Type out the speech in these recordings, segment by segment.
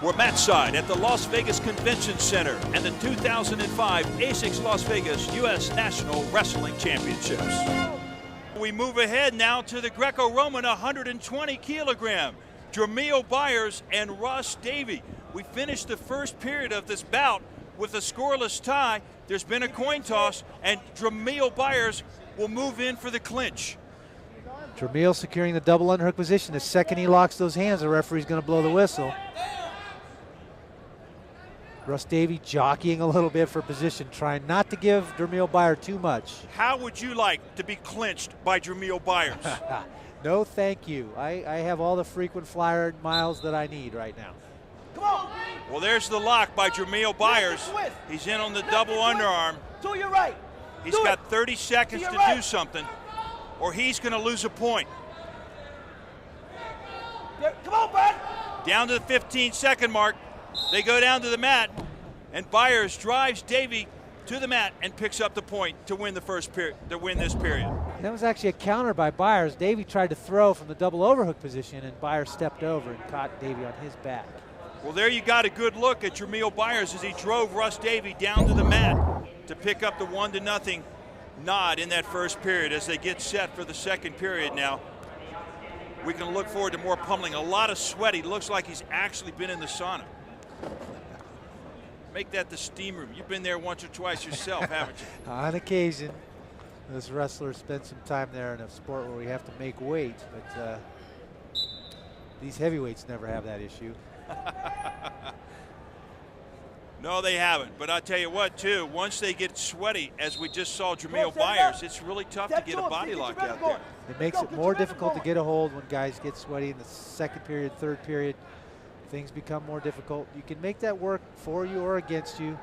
We're matchside at the Las Vegas Convention Center and the 2005 ASICS Las Vegas U.S. National Wrestling Championships. We move ahead now to the Greco-Roman 120 kilogram. Dremel Byers and Russ Davie. We finished the first period of this bout with a scoreless tie. There's been a coin toss, and Dremel Byers will move in for the clinch. Dremel securing the double underhook position. The second he locks those hands, the referee's going to blow the whistle. Russ Davie jockeying a little bit for position, trying not to give Dremel Byers too much. How would you like to be clinched by Dremel Byers? No, thank you. I have all the frequent flyer miles that I need right now. Come on. Well, there's the lock by Dremel Byers. He's in on the double underarm. To your right. He's got 30 seconds to do something, or he's going to lose a point. Come on, bud. Down to the 15-second mark. They go down to the mat, and Byers drives Davie to the mat and picks up the point to win the first period, to win this period. That was actually a counter by Byers. Davie tried to throw from the double overhook position, and Byers stepped over and caught Davie on his back. Well, there you got a good look at Dremel Byers as he drove Russ Davie down to the mat to pick up the 1-0 nod in that first period as they get set for the second period now. We can look forward to more pummeling. A lot of sweat. He looks like he's actually been in the sauna. Make that the steam room. You've been there once or twice yourself, haven't you? On occasion, this wrestler spent some time there in a sport where we have to make weight, but these heavyweights never have that issue. No, they haven't. But I'll tell you what, too, once they get sweaty, as we just saw Dremel Byers, it's really tough to get a body lock out there. It makes it more difficult to get a hold when guys get sweaty in the second period, third period. Things become more difficult. You can make that work for you or against you.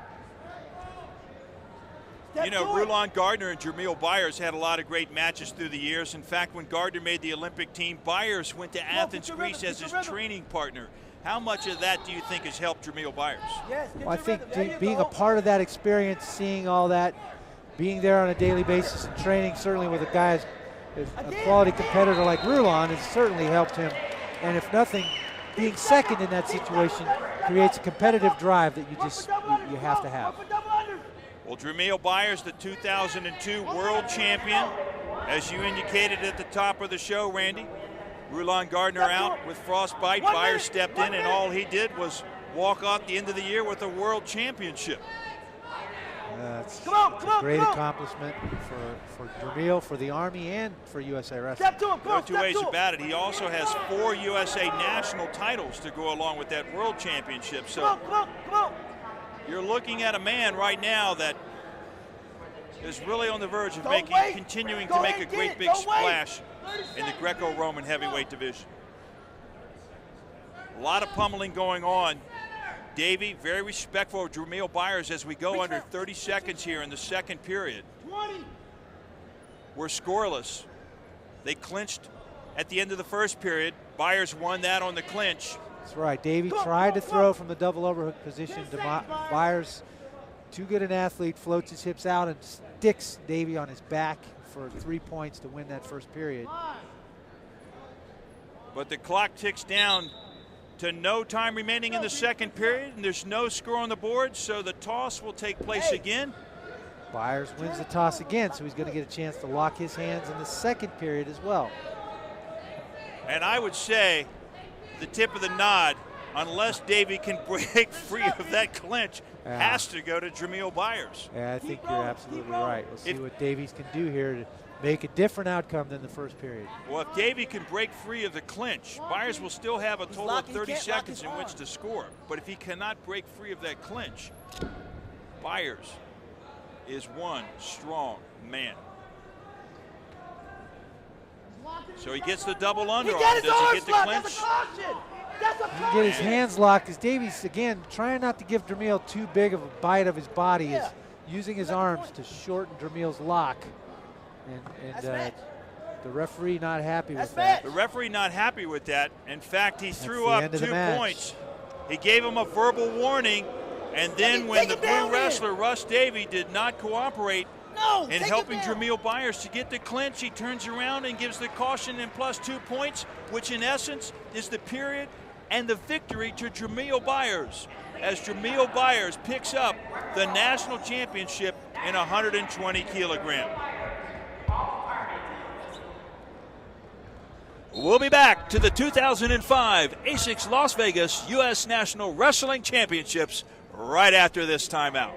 You know, Rulon Gardner and Dremel Byers had a lot of great matches through the years. In fact, when Gardner made the Olympic team, Byers went to Athens, Greece as his training partner. How much of that do you think has helped Dremel Byers? Well, I think being a part of that experience, seeing all that, being there on a daily basis and training, certainly with a guy as a quality competitor like Rulon, has certainly helped him. And if nothing, being second in that situation creates a competitive drive that you have to have. Well, Dremel Byers, the 2002 world champion, as you indicated at the top of the show, Randy. Rulon Gardner out with frostbite. Byers stepped in, and all he did was walk off the end of the year with a world championship. That's a great accomplishment for Dremel, for the Army, and for USA Wrestling. No two ways about it. He also has 4 USA national titles to go along with that world championship. So you're looking at a man right now that is really on the verge of continuing to make a great big splash in the Greco-Roman heavyweight division. A lot of pummeling going on. Davie, very respectful of Dremel Byers as we go under 30 seconds here in the second period. We're scoreless. They clinched at the end of the first period. Byers won that on the clinch. That's right. Davie tried to throw from the double overhook position to Byers. Too good an athlete, floats his hips out and sticks Davie on his back for 3 points to win that first period. But the clock ticks down to no time remaining in the second period, and there's no score on the board, so the toss will take place again. Byers wins the toss again, so he's going to get a chance to lock his hands in the second period as well. And I would say the tip of the nod, unless Davie can break free of that clinch, has to go to Dremel Byers. Yeah, I think you're absolutely right. We'll see what Davies can do here to make a different outcome than the first period. Well, if Davie can break free of the clinch, Byers will still have a total of 30 seconds in which to score. But if he cannot break free of that clinch, Byers is one strong man. So he gets the double underarm. Does he get the clinch? He can get his hands locked as Davies, again, trying not to give Dremel too big of a bite of his body, is using his arms to shorten Dremel's lock. And the referee not happy with that. The referee not happy with that. In fact, he threw up 2 points. He gave him a verbal warning, and then when the blue wrestler, Russ Davie, did not cooperate in helping Dremel Byers to get the clinch, he turns around and gives the caution and +2 points, which in essence is the period and the victory to Dremel Byers, as Dremel Byers picks up the national championship in 120 kilogram. We'll be back to the 2005 ASICS Las Vegas U.S. National Wrestling Championships right after this timeout.